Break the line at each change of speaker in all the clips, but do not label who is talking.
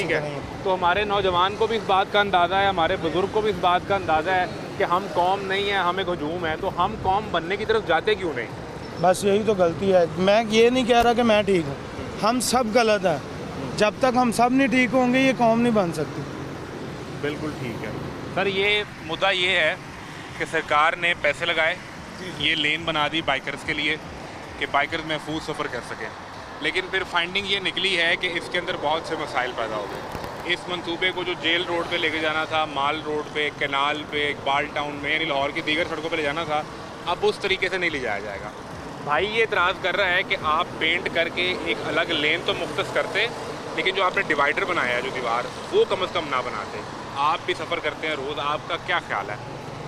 ठीक है। तो हमारे नौजवान को भी इस बात का अंदाज़ा है, हमारे बुज़ुर्ग को भी इस बात का अंदाज़ा है कि हम कौम नहीं है, हमें हजूम है, तो हम कौम बनने की तरफ जाते क्यों नहीं?
बस यही तो गलती है। मैं ये नहीं कह रहा कि मैं ठीक हूँ, हम सब गलत हैं। जब तक हम सब नहीं ठीक होंगे ये कौम नहीं बन सकती।
बिल्कुल ठीक है सर। ये मुद्दा ये है कि सरकार ने पैसे लगाए, ये लेन बना दी बाइकर्स के लिए कि बाइकर्स महफूज सफ़र कर सकें, लेकिन फिर फाइंडिंग ये निकली है कि इसके अंदर बहुत से मसाइल पैदा हो गए। इस मंसूबे को जो जेल रोड पे लेके जाना था, माल रोड पे, कैनाल पे, इकबाल टाउन में, यानी लाहौर की दीगर सड़कों पे ले जाना था, अब उस तरीके से नहीं ले जाया जाएगा। भाई ये इतराज़ कर रहा है कि आप पेंट करके एक अलग लेन तो मुख्तस करते, लेकिन जो आपने डिवाइडर बनाया है, जो दीवार, वो कम से कम ना बनाते। आप भी सफ़र करते हैं रोज़, आपका क्या ख्याल है?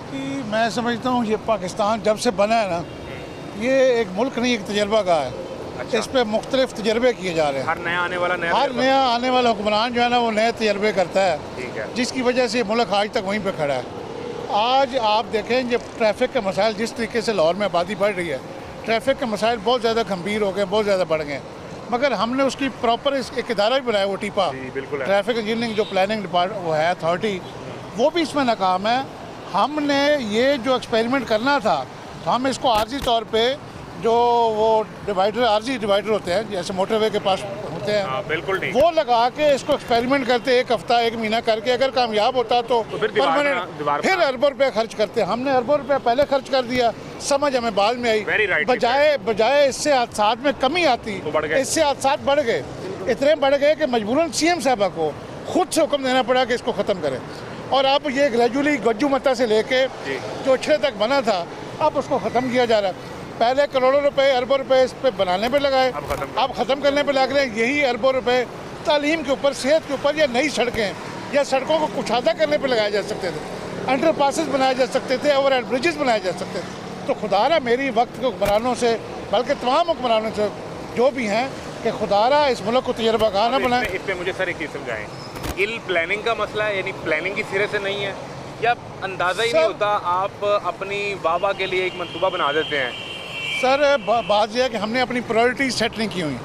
कि मैं समझता हूँ ये पाकिस्तान जब से बना है ना, ये एक मुल्क नहीं, एक तजर्बा का है।
अच्छा।
इस पे मुख्तलिफ तजर्बे किए जा रहे हैं।
हर नया आने वाला
हुक्मरान जो है ना वो नए तजर्बे करता है,
ठीक है,
जिसकी वजह से मुल्क आज तक वहीं पे खड़ा है। आज आप देखें जब ट्रैफिक के मसाइल जिस तरीके से लाहौर में आबादी बढ़ रही है, ट्रैफिक के मसाइल बहुत ज़्यादा गंभीर हो गए, बहुत ज़्यादा बढ़ गए, मगर हमने उसकी प्रॉपर एक इदारा भी बनाया, वो टीपा, ट्रैफिक इंजीनियरिंग जो प्लानिंग डिपार्टमेंट वो है अथॉरिटी, वो भी इसमें नाकाम है। हमने ये जो एक्सपेरिमेंट करना था, तो हम इसको आर्जी तौर पे जो वो डिवाइडर, आर्जी डिवाइडर होते हैं जैसे मोटरवे के पास होते हैं,
बिल्कुल नहीं,
वो लगा के इसको एक्सपेरिमेंट करते, एक हफ्ता एक महीना करके, अगर कामयाब होता तो परमानेंट, फिर अरबों रुपये खर्च करते। हमने अरबों रुपये पहले खर्च कर दिया, समझ हमें बाद में आई, बजाय इससे हादसात में कमी आती, इससे हादसात बढ़ गए, इतने बढ़ गए कि मजबूरन सीएम साहबा को खुद से हुक्म देना पड़ा कि इसको ख़त्म करें। और अब ये ग्रेजुअली गज्जू मत्ता से लेके जो अच्छे तक बना था, अब उसको ख़त्म किया जा रहा है। पहले करोड़ों रुपए, अरबों रुपए इस पे बनाने पे लगाए, अब ख़त्म करने पे लग रहे हैं। यही अरबों रुपए तालीम के ऊपर, सेहत के ऊपर, या नई सड़कें या सड़कों को कुशादा करने पे लगाए जा सकते थे, अंडर पासेस बनाए जा सकते थे, ओवर हेड ब्रिजेस बनाए जा सकते थे। तो खुदारा मेरी वक्त के हुक्मरानों से, बल्कि तमाम हुक्मरानों से जो भी हैं, कि खुदारा इस मुल्क को तजर्बाकार न बनाए।
इस पर मुझे सर एक चीज़ समझाएं, इल प्लानिंग का मसला है, यानी प्लानिंग की सिरे से नहीं है, या अंदाज़ा ही नहीं होता, आप अपनी वाह के लिए एक मंसूबा बना देते हैं?
सर बात यह है कि हमने अपनी प्रायोरिटीज सेट नहीं की हुई,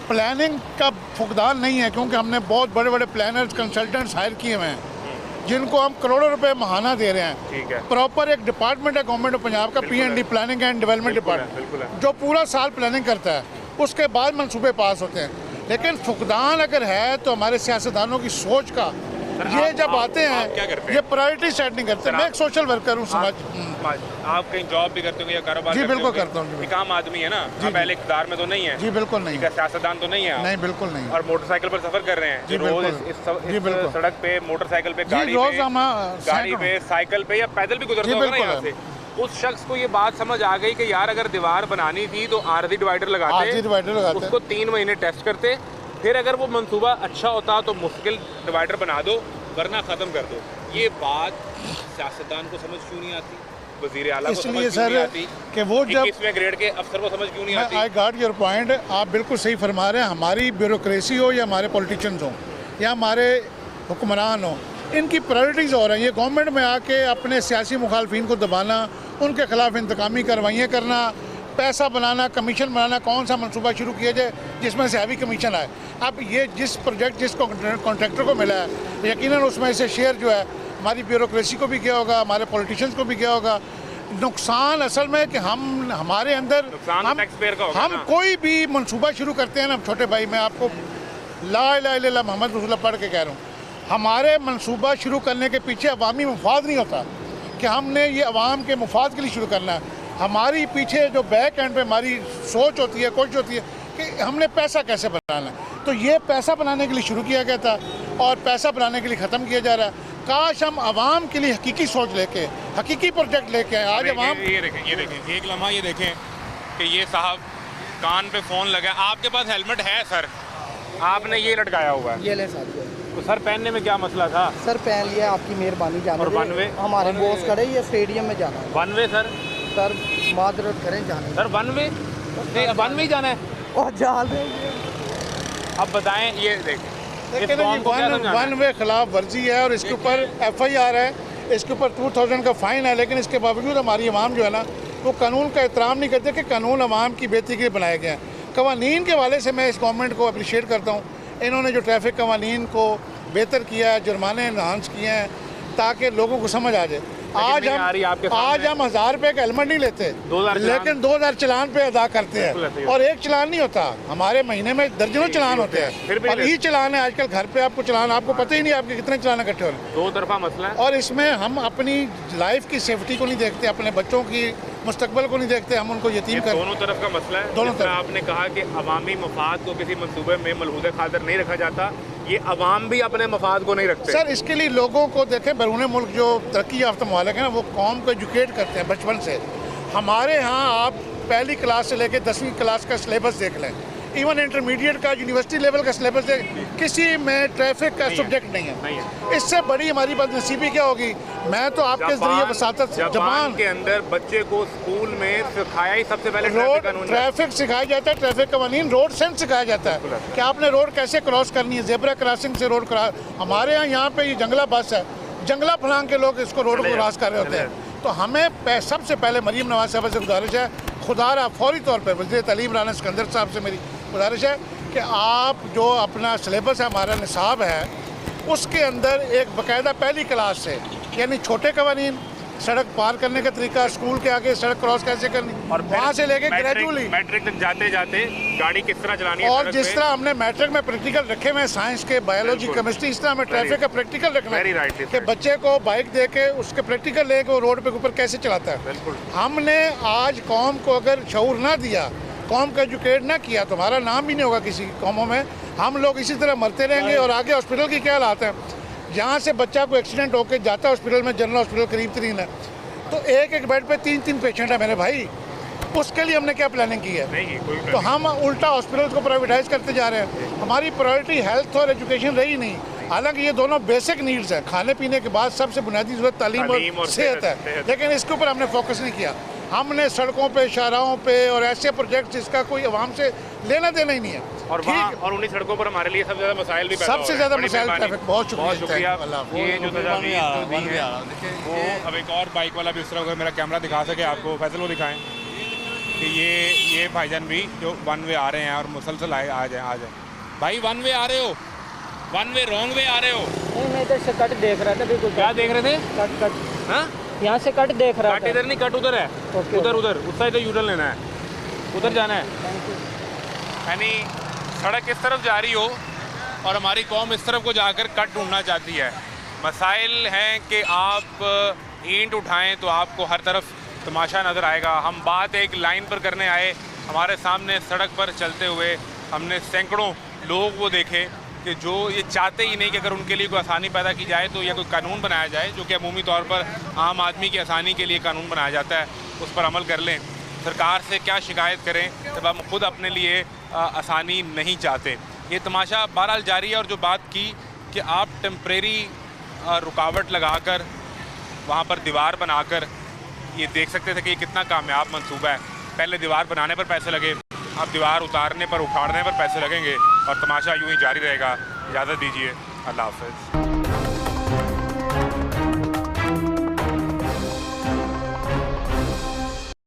प्लानिंग का फुकदान नहीं है, क्योंकि हमने बहुत बड़े बड़े प्लानर्स, कंसल्टेंट्स हायर किए हुए हैं, जिनको हम करोड़ों रुपए महाना दे रहे हैं।
ठीक है।
प्रॉपर एक डिपार्टमेंट है गवर्नमेंट ऑफ पंजाब का, PND, planning and development department, जो पूरा साल प्लानिंग करता है, उसके बाद मंसूबे पास होते हैं। लेकिन फुकदान अगर है तो हमारे सियासतदानों की सोच का, ये जब आते हैं ये प्रायोरिटी सेट नहीं करते। मैं एक सोशल वर्कर हूँ, समाज।
आप कहीं जॉब भी करते हो या कारोबार?
जी बिल्कुल करता हूँ।
एक आम आदमी है ना, आप पहले इक़्तिदार में तो नहीं है?
जी बिल्कुल नहीं,
सियासतदान तो नहीं है?
नहीं बिल्कुल नहीं।
और मोटरसाइकिल पर सफ़र कर रहे हैं रोज इस सड़क पे, मोटरसाइकिल पे, गाड़ी पे, साइकिल पे या पैदल भी गुजरते होगा ना यहाँ से, उस शख्स को ये बात समझ आ गई कि यार अगर दीवार बनानी थी तो आरजी डिवाइडर लगाते, उसको 3 महीने टेस्ट करते, फिर अगर वो मंसूबा अच्छा होता तो मुश्किल डिवाइडर बना दो, वरना ख़त्म कर दो। ये बात सियासतदान को समझ क्यों नहीं आती, वज़ीर आला को समझ क्यों नहीं आती,
कि वो जब
21वें ग्रेड के अफसर को समझ क्यों नहीं आती?
आई गॉट योर पॉइंट, आप बिल्कुल सही फरमा रहे हैं। हमारी ब्यूरोक्रेसी हो या हमारे पॉलिटिशियंस हों या हमारे हुक्मरान हों, इनकी प्रायोरिटीज़ हो रही हैं गवर्नमेंट में आके अपने सियासी मुखालफिन को दबाना, उनके खिलाफ इंतकामी कार्रवाइयाँ करना, पैसा बनाना, कमीशन बनाना, कौन सा मंसूबा शुरू किया जाए जिसमें से हैवी कमीशन आए। अब ये जिस प्रोजेक्ट जिस कॉन्ट्रैक्टर को मिला है, यकीनन उसमें से शेयर जो है हमारी ब्यूरोक्रेसी को भी गया होगा, हमारे पॉलिटिशियंस को भी गया होगा। नुकसान असल में कि हमारे अंदर हम कोई भी मंसूबा शुरू करते हैं ना, छोटे भाई मैं आपको ला इलाहा इल्लल्लाह मोहम्मद रसूलुल्लाह पढ़ के कह रहा हूँ, हमारे मंसूबा शुरू करने के पीछे अवामी मुफाद नहीं होता कि हमने ये अवाम के मुफाद के लिए शुरू करना है। हमारी पीछे जो बैक एंड पे हमारी सोच होती है, कोशिश होती है कि हमने पैसा कैसे बनाना है। तो ये पैसा बनाने के लिए शुरू किया गया था और पैसा बनाने के लिए ख़त्म किया जा रहा है। काश हम आवाम के लिए हकीकी सोच लेके, हकीकी प्रोजेक्ट लेके आए। आज आवाम
ये देखें एक लम्हा, ये देखें कि ये साहब कान पे फ़ोन लगा, आपके पास हेलमेट है सर, आपने ये लटकाया हुआ है,
ये ले साथ।
तो सर पहनने में क्या मसला था?
सर पहन लिया, आपकी मेहरबानी। जाने
और वन वे
हमारे बॉस खड़े, ये स्टेडियम में जाना है।
वन वे सर
मादरत करें जाने।
सर वन वे ही जाना है
और जान रहे।
अब बताएं, ये देखें
वन वे खिलाफ वर्जी है और इसके ऊपर FIR है, इसके ऊपर 2000 का फ़ाइन है। लेकिन इसके बावजूद हमारी आवाम जो है ना, वो कानून का एहतराम नहीं करते कि कानून आवाम की बेहतरी के लिए बनाए गए हैं। कवानीन के वाले से मैं इस गवर्नमेंट को अप्रिशिएट करता हूँ। इन्होंने जो ट्रैफिक कवानीन को बेहतर किया है, जुर्माने इन्हांस किए हैं ताकि लोगों को समझ आ जाए। आज हम 1000 रुपये का हेलमेट नहीं लेते, लेकिन 2000 चलान पे अदा करते हैं और एक चलान नहीं होता, हमारे महीने में दर्जनों चलान होते हैं और यही चलान है आजकल घर पे आपको चलान, आपको पता ही नहीं आपके कितने चलान इकट्ठे हो रहे हैं।
दो तरफा मसला है
और इसमें हम अपनी लाइफ की सेफ्टी को नहीं देखते, अपने बच्चों की मुस्तकबल को नहीं देखते, हम उनको यतीम कर।
दोनों तरफ का मसला है।
दोनों तरफ
आपने कहा कि अवामी मफाद को किसी मंसूबे में मलहूज़ खातिर नहीं रखा जाता, ये अवाम भी अपने मफाद को नहीं रखते।
सर इसके लिए लोगों को देखें, बैरून मुल्क जो तरक्की याफ्ता ममालिक हैं ना, वो कौम को एजुकेट करते हैं बचपन से। हमारे यहाँ आप पहली क्लास से लेकर 10वीं क्लास का सिलेबस देख लें, इवन इंटरमीडिएट का यूनिवर्सिटी लेवल का सिलेबस देख, किसी में ट्रैफिक का सब्जेक्ट नहीं है। इससे बड़ी हमारी बदनसीबी क्या होगी। मैं तो आपके जरिए वसातत जापान
के अंदर बच्चे को स्कूल में सिखाया ही सबसे पहले
ट्रैफिक सिखाया जाता है, ट्रैफिक कवानीन, रोड सेंस सिखाया जाता है कि आपने रोड कैसे क्रॉस करनी है, जेब्रा क्रॉसिंग से रोड क्रॉस। हमारे यहाँ पे ये जंगला बस है, जंगला फलांग के लोग इसको रोड को क्रॉस कर रहे होते हैं। तो हमें सबसे पहले मरीम नवाज साहब से गुजारिश है, खुदारा फौरी तौर पर वज़ीर तालीम राना सिकंदर साहब से मेरी गुजारिश है कि आप जो अपना सिलेबस है, हमारा निसाब है, उसके अंदर एक बाकायदा पहली क्लास से, यानी छोटे कवानीन, सड़क पार करने का तरीका, स्कूल के आगे सड़क क्रॉस कैसे करनी, और वहाँ से लेके ग्रेजुअली
मैट्रिक तक जाते जाते गाड़ी किस तरह चलानी है।
और जिस तरह हमने मैट्रिक में प्रैक्टिकल रखे हुए हैं साइंस के, बायोलॉजी, केमिस्ट्री, इस तरह हमें ट्रैफिक का प्रैक्टिकल रखना है कि बच्चे को बाइक दे के उसके प्रैक्टिकल लेके वो रोड पे ऊपर कैसे चलाता है। हमने आज कौम को अगर शऊर ना दिया, कौम को एजुकेट ना किया, तो हमारा नाम भी नहीं होगा किसी कौमों में। हम लोग इसी तरह मरते रहेंगे। और आगे हॉस्पिटल की क्या हालात है, यहाँ से बच्चा को एक्सीडेंट होकर जाता है हॉस्पिटल में, जनरल हॉस्पिटल करीब तरीन है, तो एक बेड पे 3 पेशेंट है मेरे भाई, उसके लिए हमने क्या प्लानिंग की है। तो हम उल्टा हॉस्पिटल को प्राइवेटाइज करते जा रहे हैं। हमारी प्रायोरिटी हेल्थ और एजुकेशन रही नहीं, हालांकि ये दोनों बेसिक नीड्स हैं, खाने पीने के बाद सबसे बुनियादी जरूरत तालीम और सेहत है, लेकिन इसके ऊपर हमने फोकस नहीं किया। हमने सड़कों पे, शाहराहों पे और ऐसे प्रोजेक्ट जिसका कोई आवाम से लेना देना ही नहीं है।
और उन्हीं सड़कों पर हमारे लिए सबसे ज़्यादा मसाइल भी
सबसे ज़्यादा मसाइल ट्रैफिक। बहुत शुक्रिया।
ये जो तजावीज़ दी है वो, अब एक और बाइक वाला भी उस तरह मेरा कैमरा दिखा सके आपको, फैसल वो दिखाएं कि ये भाईजान भी जो वन वे आ रहे हैं और मुसलसल आ जाए भाई, वन वे आ रहे हो, वन वे रॉन्ग वे आ रहे हो।
मैं इधर से कट देख रहा था, बिल्कुल।
क्या देख रहे थे?
कट।
हाँ,
यहाँ से कट देख रहा था।
इधर नहीं, कट उधर है, उधर उस साइड यूटर्न लेना है, उधर जाना है। यानी सड़क इस तरफ जा रही हो और हमारी कौम इस तरफ को जाकर कट ढूंढना चाहती है। मसाइल हैं कि आप ईंट उठाएं तो आपको हर तरफ तमाशा नज़र आएगा। हम बात एक लाइन पर करने आए, हमारे सामने सड़क पर चलते हुए हमने सैकड़ों लोग वो देखे कि जो ये चाहते ही नहीं कि अगर उनके लिए कोई आसानी पैदा की जाए तो या कोई कानून बनाया जाए, जो कि अमूमी तौर पर आम आदमी की आसानी के लिए कानून बनाया जाता है, उस पर अमल कर लें। सरकार से क्या शिकायत करें जब हम खुद अपने लिए आसानी नहीं चाहते। ये तमाशा बहरहाल जारी है। और जो बात की कि आप टेम्परेरी रुकावट लगाकर वहाँ पर दीवार बनाकर ये देख सकते थे कि ये कितना कामयाब मंसूबा है। पहले दीवार बनाने पर पैसे लगे, अब दीवार उतारने पर, उखाड़ने पर पैसे लगेंगे और तमाशा यूँ ही जारी रहेगा। इजाज़त दीजिए, अल्लाह हाफ़िज़।